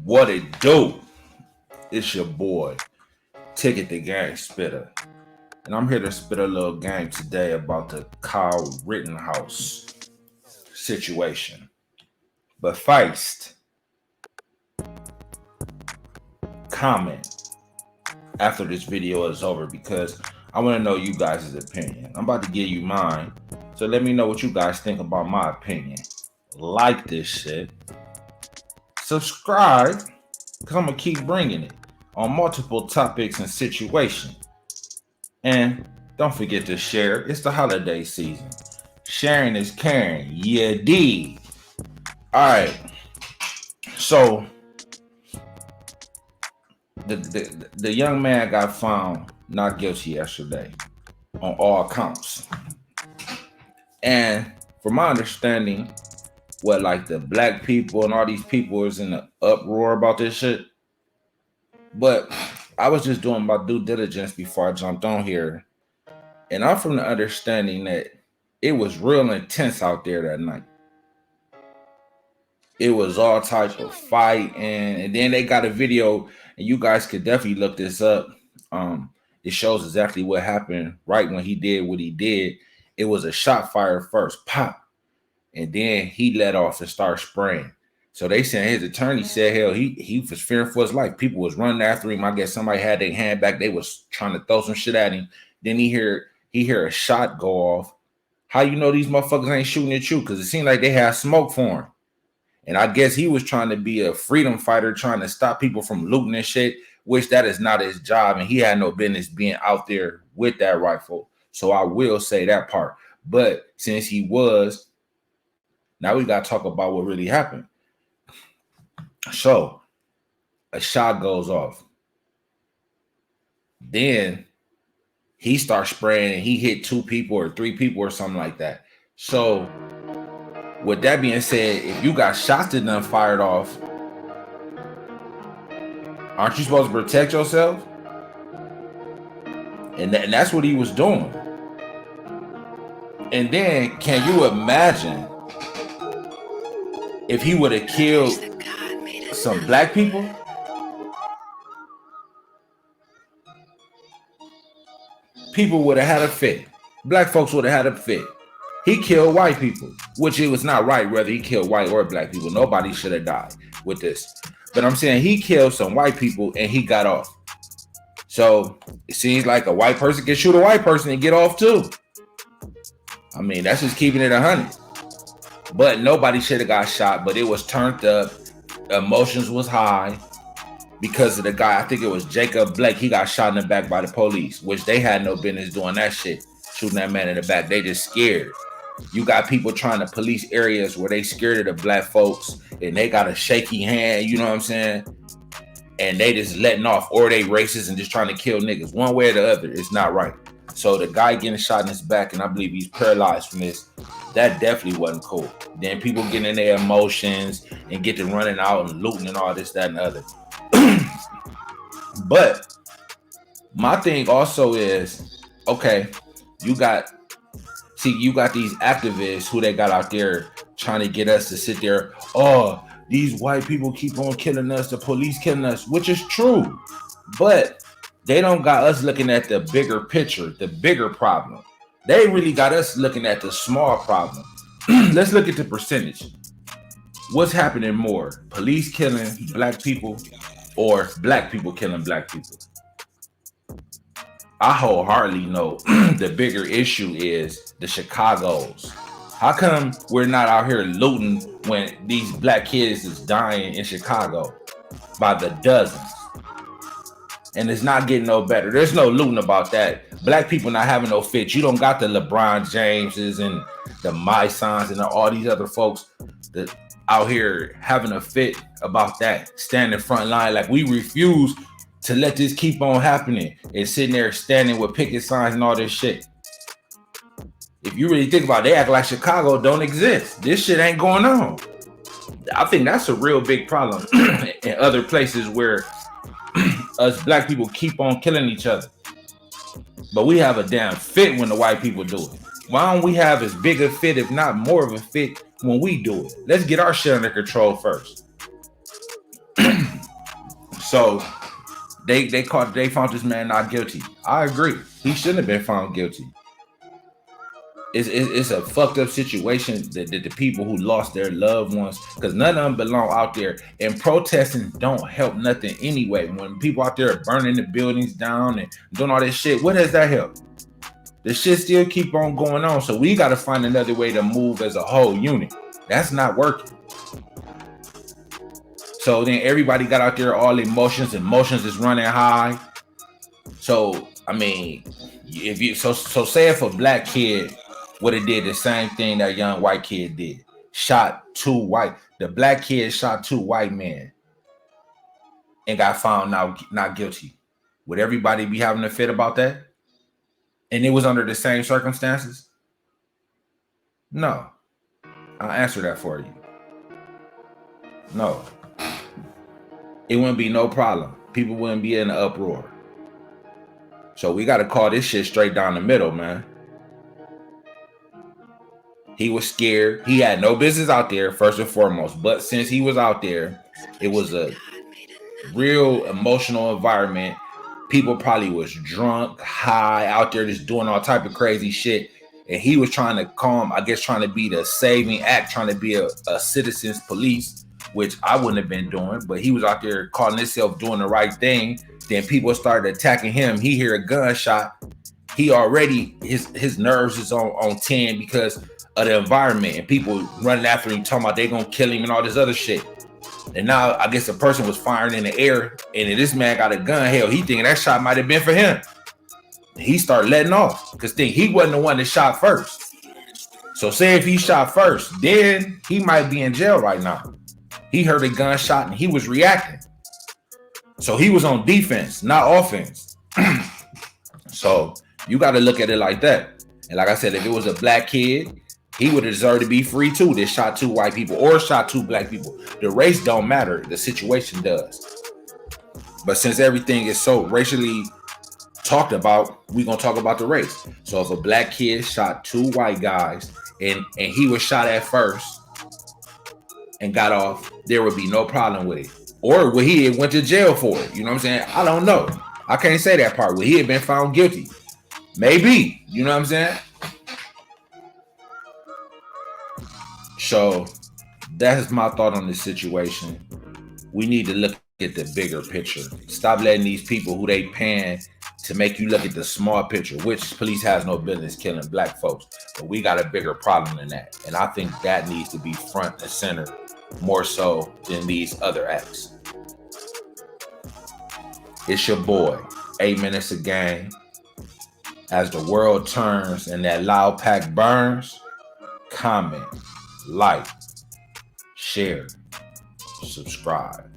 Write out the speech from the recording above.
What it do? It's your boy, Ticket the Gang Spitter. And I'm here to spit a little game today about the Kyle Rittenhouse situation. But first, comment after this video is over because I want to know you guys' opinion. I'm about to give you mine. So let me know what you guys think about my opinion. Like this shit. Subscribe, because I'm going to keep bringing it on multiple topics and situations. And don't forget to share. It's the holiday season. Sharing is caring. Yeah, D. All right. So the young man got found not guilty yesterday on all counts. And from my understanding, like the black people and all these people is in an uproar about this shit. But I was just doing my due diligence before I jumped on here. And I'm from the understanding that it was real intense out there that night. It was all types of fighting. And then they got a video, and you guys could definitely look this up. It shows exactly what happened right when he did what he did. It was a shot fired first, pop. And then he let off and started spraying. So they said his attorney said, hell, he was fearing for his life. People was running after him. I guess somebody had their hand back. They was trying to throw some shit at him. Then he hear a shot go off. How you know these motherfuckers ain't shooting at you? Because it seemed like they had smoke for him. And I guess he was trying to be a freedom fighter, trying to stop people from looting and shit, which that is not his job. And he had no business being out there with that rifle. So I will say that part. But since he was, now we got to talk about what really happened. So a shot goes off. Then he starts spraying and he hit 2 people or 3 people or something like that. So with that being said, if you got shots that done fired off, aren't you supposed to protect yourself? And that's what he was doing. And then can you imagine if he would have killed some black people? People would have had a fit. Black folks would have had a fit. He killed white people, which it was not right whether he killed white or black people. Nobody should have died with this. But I'm saying he killed some white people and he got off. So it seems like a white person can shoot a white person and get off too. I mean, that's just keeping it 100. But nobody should have got shot, but it was turned up. Emotions was high because of the guy. I think it was Jacob Blake. He got shot in the back by the police, which they had no business doing that shit, shooting that man in the back. They just scared. You got people trying to police areas where they scared of the black folks and they got a shaky hand, you know what I'm saying? And they just letting off, or they racist and just trying to kill niggas. One way or the other, it's not right. So the guy getting shot in his back, and I believe he's paralyzed from this, that definitely wasn't cool. Then people getting in their emotions and get to running out and looting and all this, that, and the other. But my thing also is, okay, you got these activists who they got out there trying to get us to sit there. Oh, these white people keep on killing us, the police killing us, which is true. But they don't got us looking at the bigger picture, the bigger problem. They really got us looking at the small problem. Let's look at the percentage. What's happening more? Police killing black people or black people killing black people? I wholeheartedly know the bigger issue is the Chicagos. How come we're not out here looting when these black kids is dying in Chicago by the dozens? And it's not getting no better. There's no looting about that. Black people not having no fit. You don't got the LeBron Jameses and the My Sons and all these other folks that out here having a fit about that. Standing front line like we refuse to let this keep on happening and sitting there standing with picket signs and all this shit. If you really think about it, they act like Chicago don't exist. This shit ain't going on. I think that's a real big problem in other places where us black people keep on killing each other. But we have a damn fit when the white people do it. Why don't we have as big a fit, if not more of a fit, when we do it? Let's get our shit under control first. So they found this man not guilty. I agree. He shouldn't have been found guilty. It's a fucked up situation that the people who lost their loved ones, because none of them belong out there. And protesting don't help nothing anyway. When people out there are burning the buildings down and doing all this shit, what does that help? The shit still keep on going on. So we got to find another way to move as a whole unit. That's not working. So then everybody got out there, all emotions is running high. So I mean, if you so say if a black kid would have did the same thing that young white kid did, the black kid shot 2 white men and got found not guilty, would everybody be having a fit about that? And it was under the same circumstances? No. I'll answer that for you. No. It wouldn't be no problem. People wouldn't be in an uproar. So we got to call this shit straight down the middle, man. He was scared. He had no business out there, first and foremost. But since he was out there, it was a real emotional environment. People probably was drunk, high, out there just doing all type of crazy shit. And he was trying to calm, I guess trying to be the saving act, trying to be a citizen's police, which I wouldn't have been doing. But he was out there calling himself doing the right thing. Then people started attacking him. He hear a gunshot. He already, his nerves is on 10 because of the environment. And people running after him, talking about they gonna kill him and all this other shit. And now I guess a person was firing in the air, and this man got a gun. Hell, he thinking that shot might have been for him. He started letting off because he wasn't the one that shot first. So say if he shot first, then he might be in jail right now. He heard a gunshot and he was reacting. So he was on defense, not offense. So you got to look at it like that. And like I said, if it was a black kid, he would deserve to be free too. That shot 2 white people or shot 2 black people. The race don't matter. The situation does. But since everything is so racially talked about, we're going to talk about the race. So if a black kid shot 2 white guys and he was shot at first and got off, there would be no problem with it. Or would he have went to jail for it? You know what I'm saying? I don't know. I can't say that part. Would he have been found guilty? Maybe. You know what I'm saying? So that's my thought on this situation. We need to look at the bigger picture. Stop letting these people who they paying to make you look at the small picture, which police has no business killing black folks. But we got a bigger problem than that. And I think that needs to be front and center more so than these other acts. It's your boy, 8 Minutes a Game. As the world turns and that loud pack burns, comment, like, share, subscribe.